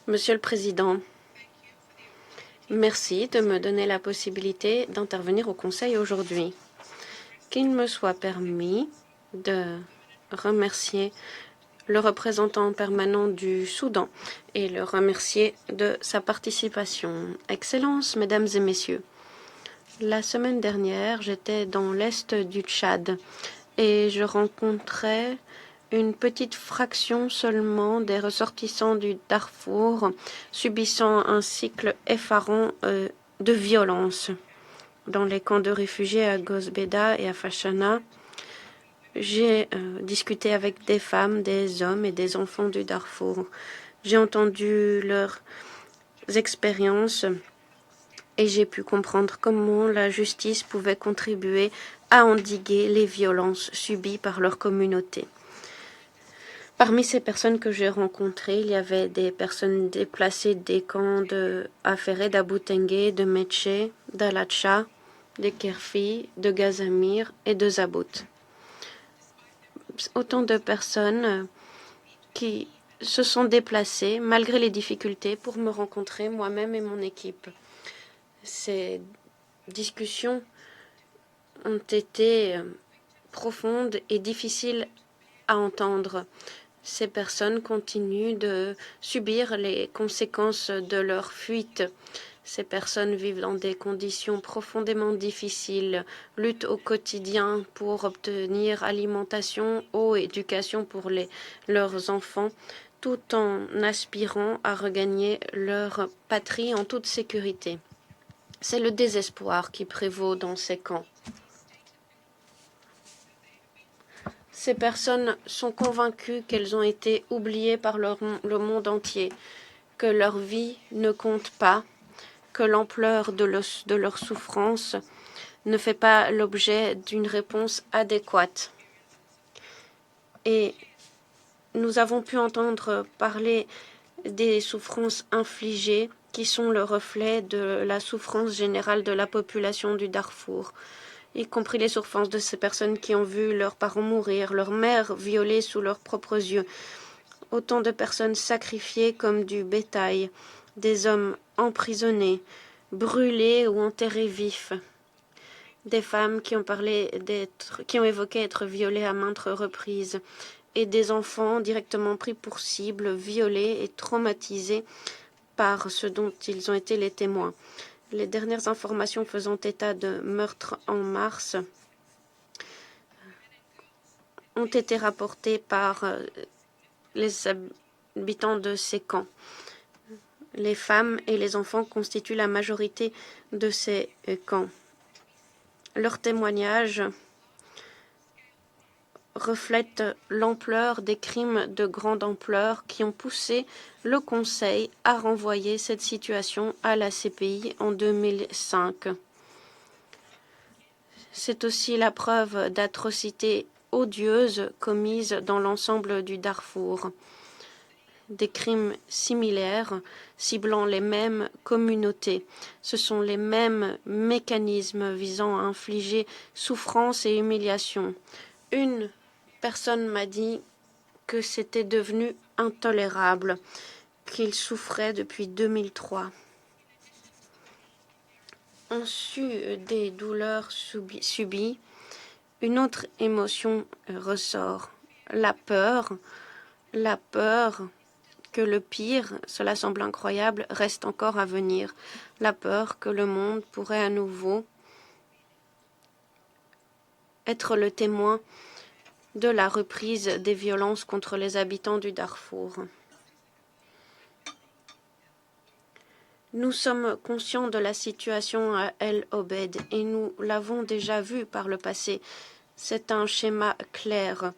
Monsieur le Président, merci de me donner la possibilité d'intervenir au Conseil aujourd'hui. Qu'il me soit permis de remercier le représentant permanent du Soudan et le remercier de sa participation. Excellences, Mesdames et Messieurs, la semaine dernière, j'étais dans l'est du Tchad et je rencontrais une petite fraction seulement des ressortissants du Darfour subissant un cycle effarant de violence. Dans les camps de réfugiés à Gosbeda et à Fashana, j'ai discuté avec des femmes, des hommes et des enfants du Darfour. J'ai entendu leurs expériences et j'ai pu comprendre comment la justice pouvait contribuer à endiguer les violences subies par leur communauté. Parmi ces personnes que j'ai rencontrées, il y avait des personnes déplacées des camps de Aféré, d'Abou Tengue, de Métché, d'Alatcha, de Kerfi, de Gazamir et de Zabout. Autant de personnes qui se sont déplacées malgré les difficultés pour me rencontrer moi-même et mon équipe. Ces discussions ont été profondes et difficiles à entendre. Ces personnes continuent de subir les conséquences de leur fuite. Ces personnes vivent dans des conditions profondément difficiles, luttent au quotidien pour obtenir alimentation, eau, éducation pour leurs enfants, tout en aspirant à regagner leur patrie en toute sécurité. C'est le désespoir qui prévaut dans ces camps. Ces personnes sont convaincues qu'elles ont été oubliées par le monde entier, que leur vie ne compte pas, que l'ampleur de leur souffrance ne fait pas l'objet d'une réponse adéquate. Et nous avons pu entendre parler des souffrances infligées qui sont le reflet de la souffrance générale de la population du Darfour, y compris les souffrances de ces personnes qui ont vu leurs parents mourir, leurs mères violées sous leurs propres yeux, autant de personnes sacrifiées comme du bétail, des hommes emprisonnés, brûlés ou enterrés vifs, des femmes qui ont évoqué être violées à maintes reprises, et des enfants directement pris pour cible, violés et traumatisés par ce dont ils ont été les témoins. Les dernières informations faisant état de meurtres en mars ont été rapportées par les habitants de ces camps. Les femmes et les enfants constituent la majorité de ces camps. Leurs témoignages reflètent l'ampleur des crimes de grande ampleur qui ont poussé le Conseil à renvoyer cette situation à la CPI en 2005. C'est aussi la preuve d'atrocités odieuses commises dans l'ensemble du Darfour. Des crimes similaires ciblant les mêmes communautés. Ce sont les mêmes mécanismes visant à infliger souffrance et humiliation. Une personne m'a dit que c'était devenu intolérable, qu'il souffrait depuis 2003. En su des douleurs subies, une autre émotion ressort, la peur que le pire, cela semble incroyable, reste encore à venir, la peur que le monde pourrait à nouveau être le témoin de la reprise des violences contre les habitants du Darfour. Nous sommes conscients de la situation à El Obed et nous l'avons déjà vu par le passé. C'est un schéma clair.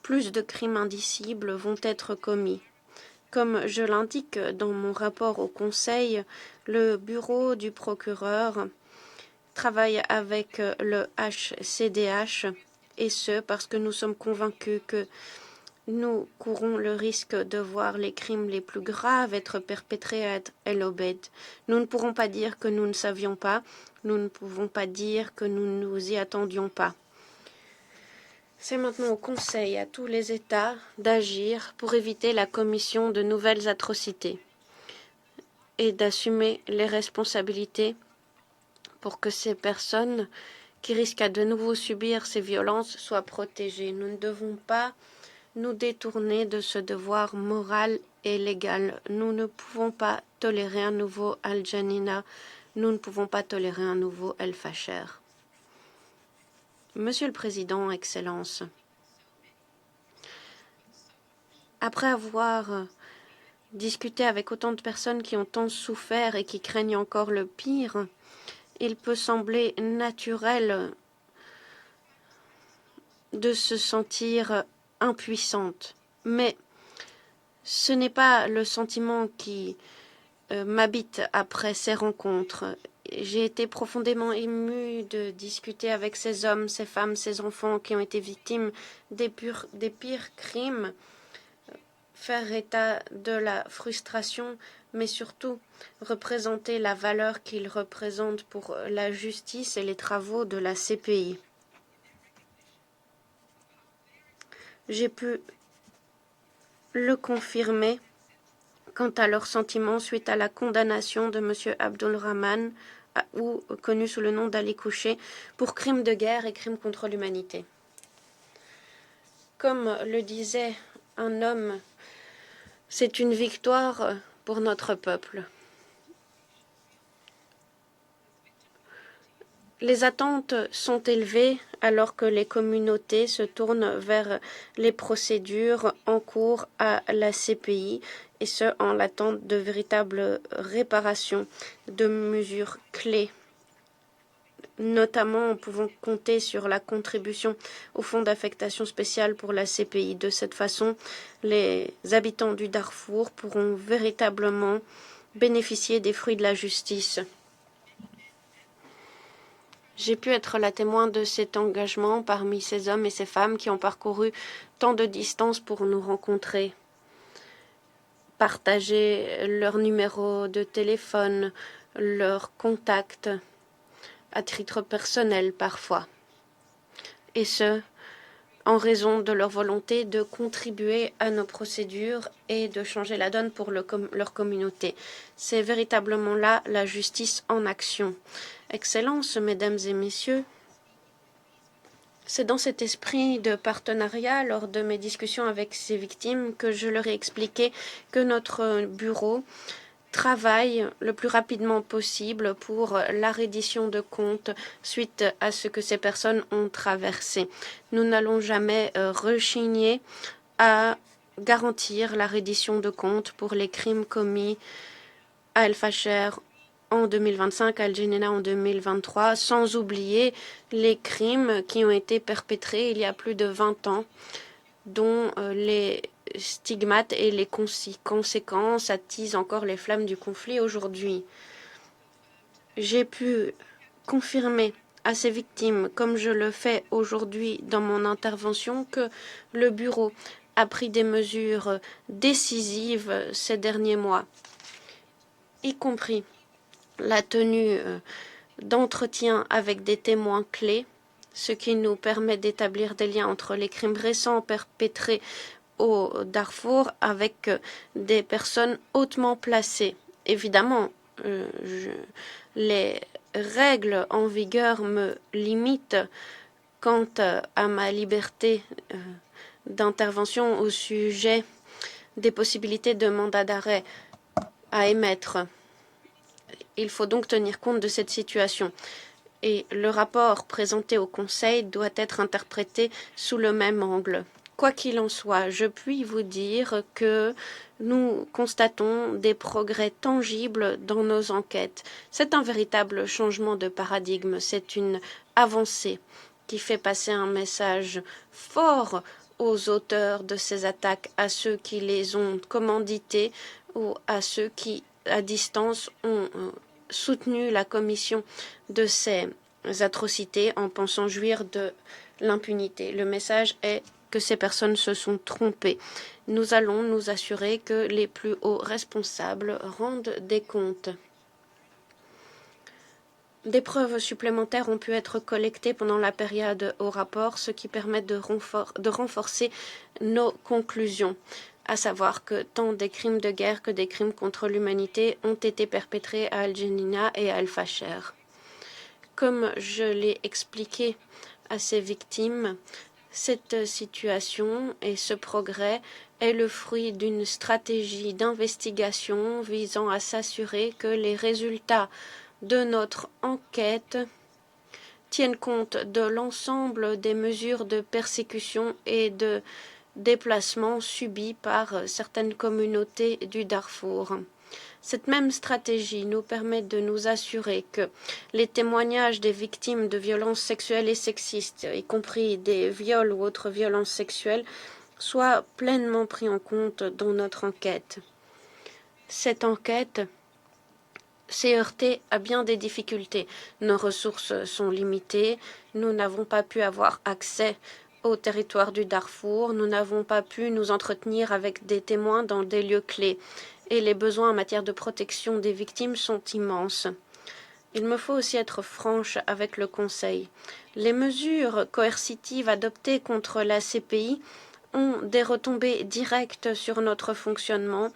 Plus de crimes indicibles vont être commis. Comme je l'indique dans mon rapport au Conseil, le bureau du procureur travaille avec le HCDH, et ce parce que nous sommes convaincus que nous courons le risque de voir les crimes les plus graves être perpétrés à El Obed. Nous ne pourrons pas dire que nous ne savions pas, nous ne pouvons pas dire que nous ne nous y attendions pas. C'est maintenant au Conseil, à tous les États, d'agir pour éviter la commission de nouvelles atrocités. et d'assumer les responsabilités pour que ces personnes qui risquent à de nouveau subir ces violences soient protégées. Nous ne devons pas nous détourner de ce devoir moral et légal. Nous ne pouvons pas tolérer un nouveau Al-Janina. Nous ne pouvons pas tolérer un nouveau El-Fasher. Monsieur le Président, Excellences, après avoir discuté avec autant de personnes qui ont tant souffert et qui craignent encore le pire, il peut sembler naturel de se sentir impuissante. Mais ce n'est pas le sentiment qui m'habite après ces rencontres. J'ai été profondément émue de discuter avec ces hommes, ces femmes, ces enfants qui ont été victimes des pires crimes, faire état de la frustration, mais surtout représenter la valeur qu'ils représentent pour la justice et les travaux de la CPI. J'ai pu le confirmer quant à leurs sentiments suite à la condamnation de M. Abdulrahman, ou connu sous le nom d'Ali Kouché, pour crimes de guerre et crimes contre l'humanité. Comme le disait un homme, c'est une victoire pour notre peuple. Les attentes sont élevées alors que les communautés se tournent vers les procédures en cours à la CPI, et ce, en l'attente de véritables réparations, de mesures clés. Notamment, pouvons compter sur la contribution au fonds d'affectation spéciale pour la CPI. De cette façon, les habitants du Darfour pourront véritablement bénéficier des fruits de la justice. J'ai pu être la témoin de cet engagement parmi ces hommes et ces femmes qui ont parcouru tant de distance pour nous rencontrer, partager leur numéro de téléphone, leurs contacts, à titre personnel parfois, et ce, en raison de leur volonté de contribuer à nos procédures et de changer la donne pour leur communauté. C'est véritablement là la justice en action. Excellences, mesdames et messieurs, c'est dans cet esprit de partenariat, lors de mes discussions avec ces victimes, que je leur ai expliqué que notre bureau travaille le plus rapidement possible pour la reddition de comptes suite à ce que ces personnes ont traversé. Nous n'allons jamais rechigner à garantir la reddition de comptes pour les crimes commis à El-Fasher en 2025, à Al-Janina en 2023, sans oublier les crimes qui ont été perpétrés il y a plus de 20 ans, dont les stigmates et les conséquences attisent encore les flammes du conflit aujourd'hui. J'ai pu confirmer à ces victimes, comme je le fais aujourd'hui dans mon intervention, que le bureau a pris des mesures décisives ces derniers mois, y compris la tenue d'entretiens avec des témoins clés, ce qui nous permet d'établir des liens entre les crimes récents perpétrés au Darfour avec des personnes hautement placées. Évidemment, les règles en vigueur me limitent quant à ma liberté d'intervention au sujet des possibilités de mandat d'arrêt à émettre. Il faut donc tenir compte de cette situation. Et le rapport présenté au Conseil doit être interprété sous le même angle. Quoi qu'il en soit, je puis vous dire que nous constatons des progrès tangibles dans nos enquêtes. C'est un véritable changement de paradigme, c'est une avancée qui fait passer un message fort aux auteurs de ces attaques, à ceux qui les ont commanditées ou à ceux qui, à distance, ont soutenu la commission de ces atrocités en pensant jouir de l'impunité. Le message est que ces personnes se sont trompées. Nous allons nous assurer que les plus hauts responsables rendent des comptes. Des preuves supplémentaires ont pu être collectées pendant la période au rapport, ce qui permet de renforcer nos conclusions. à savoir que tant des crimes de guerre que des crimes contre l'humanité ont été perpétrés à Al Jenin et à Al Fasher. Comme je l'ai expliqué à ces victimes, cette situation et ce progrès est le fruit d'une stratégie d'investigation visant à s'assurer que les résultats de notre enquête tiennent compte de l'ensemble des mesures de persécution et de déplacement subis par certaines communautés du Darfour. Cette même stratégie nous permet de nous assurer que les témoignages des victimes de violences sexuelles et sexistes, y compris des viols ou autres violences sexuelles, soient pleinement pris en compte dans notre enquête. Cette enquête s'est heurtée à bien des difficultés. Nos ressources sont limitées, nous n'avons pas pu avoir accès au territoire du Darfour, nous n'avons pas pu nous entretenir avec des témoins dans des lieux clés. Et les besoins en matière de protection des victimes sont immenses. Il me faut aussi être franche avec le Conseil. Les mesures coercitives adoptées contre la CPI ont des retombées directes sur notre fonctionnement,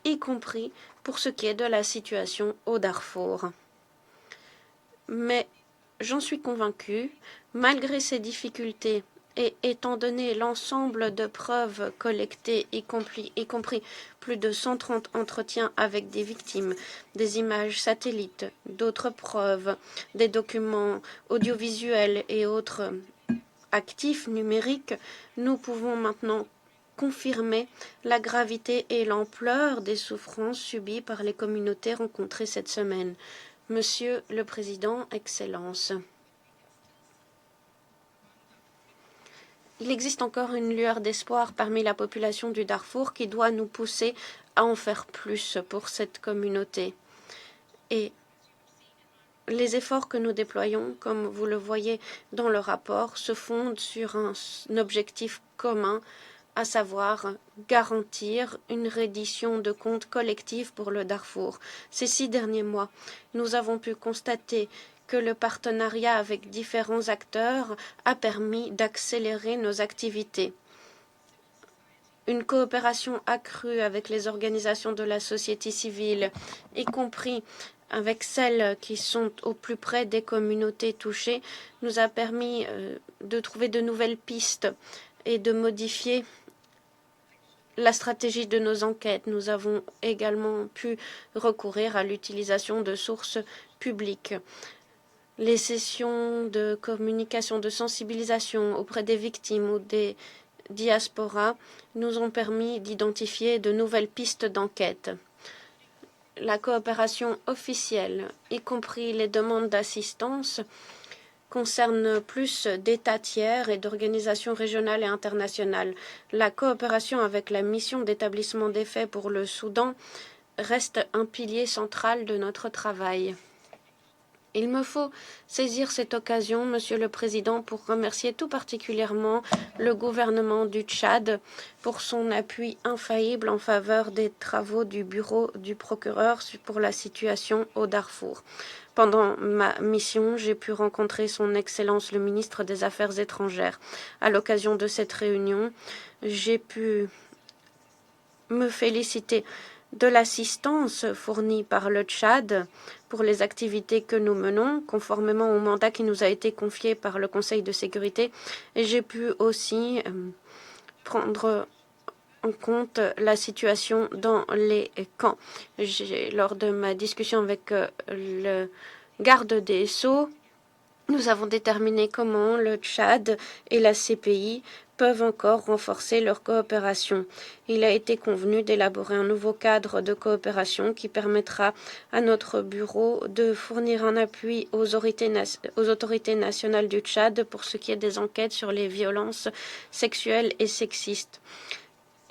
y compris pour ce qui est de la situation au Darfour. Mais j'en suis convaincue, malgré ces difficultés, et étant donné l'ensemble de preuves collectées, y compris plus de 130 entretiens avec des victimes, des images satellites, d'autres preuves, des documents audiovisuels et autres actifs numériques, nous pouvons maintenant confirmer la gravité et l'ampleur des souffrances subies par les communautés rencontrées cette semaine. Monsieur le Président, Excellences. Il existe encore une lueur d'espoir parmi la population du Darfour qui doit nous pousser à en faire plus pour cette communauté. Et les efforts que nous déployons, comme vous le voyez dans le rapport, se fondent sur un objectif commun, à savoir garantir une reddition de comptes collective pour le Darfour. Ces 6 derniers mois, nous avons pu constater que le partenariat avec différents acteurs a permis d'accélérer nos activités. Une coopération accrue avec les organisations de la société civile, y compris avec celles qui sont au plus près des communautés touchées, nous a permis de trouver de nouvelles pistes et de modifier la stratégie de nos enquêtes. Nous avons également pu recourir à l'utilisation de sources publiques. Les sessions de communication, de sensibilisation auprès des victimes ou des diasporas nous ont permis d'identifier de nouvelles pistes d'enquête. La coopération officielle, y compris les demandes d'assistance, concerne plus d'États tiers et d'organisations régionales et internationales. La coopération avec la mission d'établissement des faits pour le Soudan reste un pilier central de notre travail. Il me faut saisir cette occasion, Monsieur le Président, pour remercier tout particulièrement le gouvernement du Tchad pour son appui infaillible en faveur des travaux du bureau du procureur pour la situation au Darfour. Pendant ma mission, j'ai pu rencontrer son Excellence le ministre des Affaires étrangères. À l'occasion de cette réunion, j'ai pu me féliciter de l'assistance fournie par le Tchad pour les activités que nous menons, conformément au mandat qui nous a été confié par le Conseil de sécurité. Et j'ai pu aussi prendre en compte la situation dans les camps. Lors de ma discussion avec le garde des Sceaux, nous avons déterminé comment le Tchad et la CPI peuvent encore renforcer leur coopération. Il a été convenu d'élaborer un nouveau cadre de coopération qui permettra à notre bureau de fournir un appui aux autorités nationales du Tchad pour ce qui est des enquêtes sur les violences sexuelles et sexistes.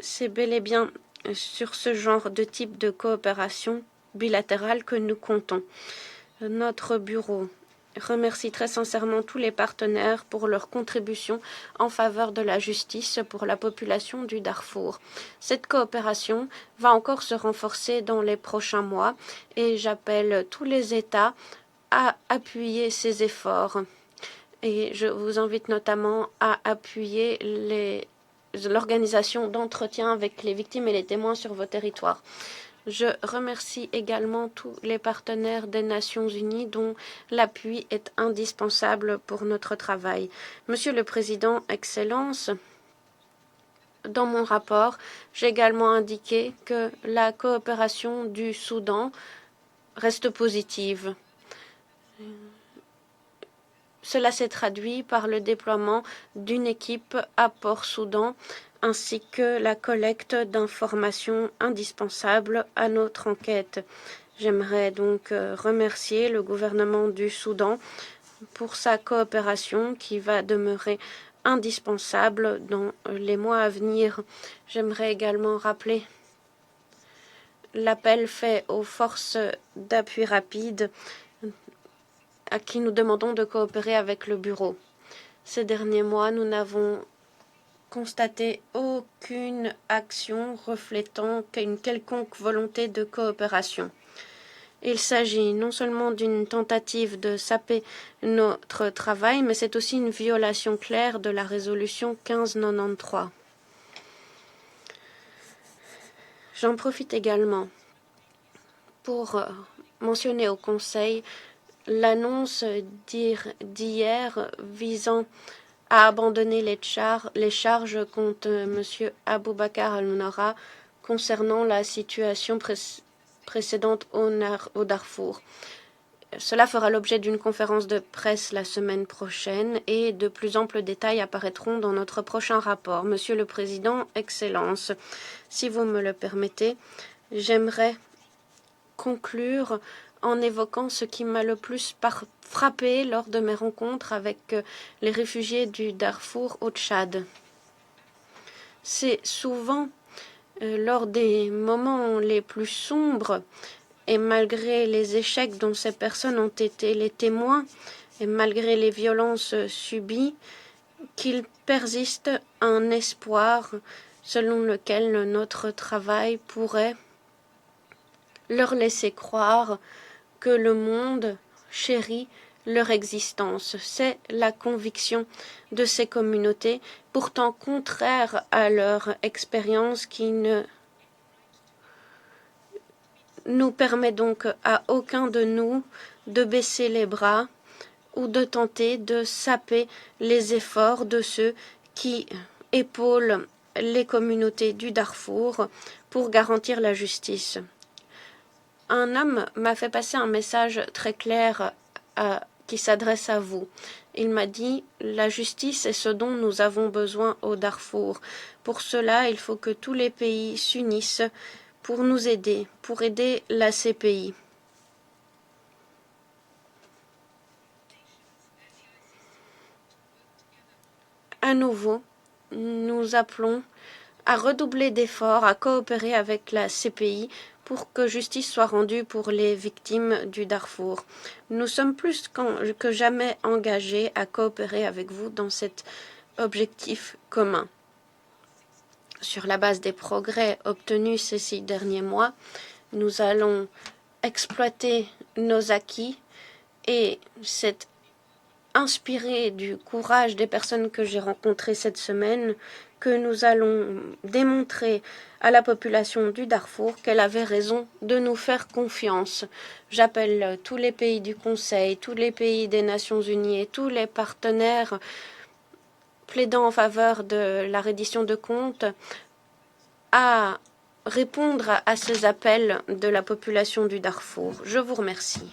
C'est bel et bien sur ce genre de type de coopération bilatérale que nous comptons. Notre bureau remercie très sincèrement tous les partenaires pour leur contribution en faveur de la justice pour la population du Darfour. Cette coopération va encore se renforcer dans les prochains mois et j'appelle tous les États à appuyer ces efforts. Et je vous invite notamment à appuyer l'organisation d'entretiens avec les victimes et les témoins sur vos territoires. Je remercie également tous les partenaires des Nations Unies dont l'appui est indispensable pour notre travail. Monsieur le Président, Excellences, dans mon rapport, j'ai également indiqué que la coopération du Soudan reste positive. Cela s'est traduit par le déploiement d'une équipe à Port-Soudan ainsi que la collecte d'informations indispensables à notre enquête. J'aimerais donc remercier le gouvernement du Soudan pour sa coopération qui va demeurer indispensable dans les mois à venir. J'aimerais également rappeler l'appel fait aux forces d'appui rapide à qui nous demandons de coopérer avec le Bureau. Ces derniers mois, nous n'avons constaté aucune action reflétant une quelconque volonté de coopération. Il s'agit non seulement d'une tentative de saper notre travail, mais c'est aussi une violation claire de la résolution 1593. J'en profite également pour mentionner au Conseil l'annonce d'hier visant à abandonner les charges contre M. Aboubacar al-Noura concernant la situation précédente au Darfour. Cela fera l'objet d'une conférence de presse la semaine prochaine et de plus amples détails apparaîtront dans notre prochain rapport. Monsieur le Président, Excellences, si vous me le permettez, j'aimerais conclure en évoquant ce qui m'a le plus frappé lors de mes rencontres avec les réfugiés du Darfour au Tchad. C'est souvent lors des moments les plus sombres et malgré les échecs dont ces personnes ont été les témoins et malgré les violences subies, qu'il persiste un espoir selon lequel notre travail pourrait leur laisser croire que le monde chérit leur existence. C'est la conviction de ces communautés, pourtant contraires à leur expérience, qui ne nous permet donc à aucun de nous de baisser les bras ou de tenter de saper les efforts de ceux qui épaulent les communautés du Darfour pour garantir la justice. Un homme m'a fait passer un message très clair qui s'adresse à vous. Il m'a dit « La justice est ce dont nous avons besoin au Darfour. Pour cela, il faut que tous les pays s'unissent pour nous aider, pour aider la CPI. » À nouveau, nous appelons à redoubler d'efforts, à coopérer avec la CPI pour que justice soit rendue pour les victimes du Darfour. Nous sommes plus que jamais engagés à coopérer avec vous dans cet objectif commun. Sur la base des progrès obtenus ces 6 derniers mois, nous allons exploiter nos acquis et c'est inspiré du courage des personnes que j'ai rencontrées cette semaine que nous allons démontrer à la population du Darfour qu'elle avait raison de nous faire confiance. J'appelle tous les pays du Conseil, tous les pays des Nations Unies et tous les partenaires plaidant en faveur de la reddition de comptes à répondre à ces appels de la population du Darfour. Je vous remercie.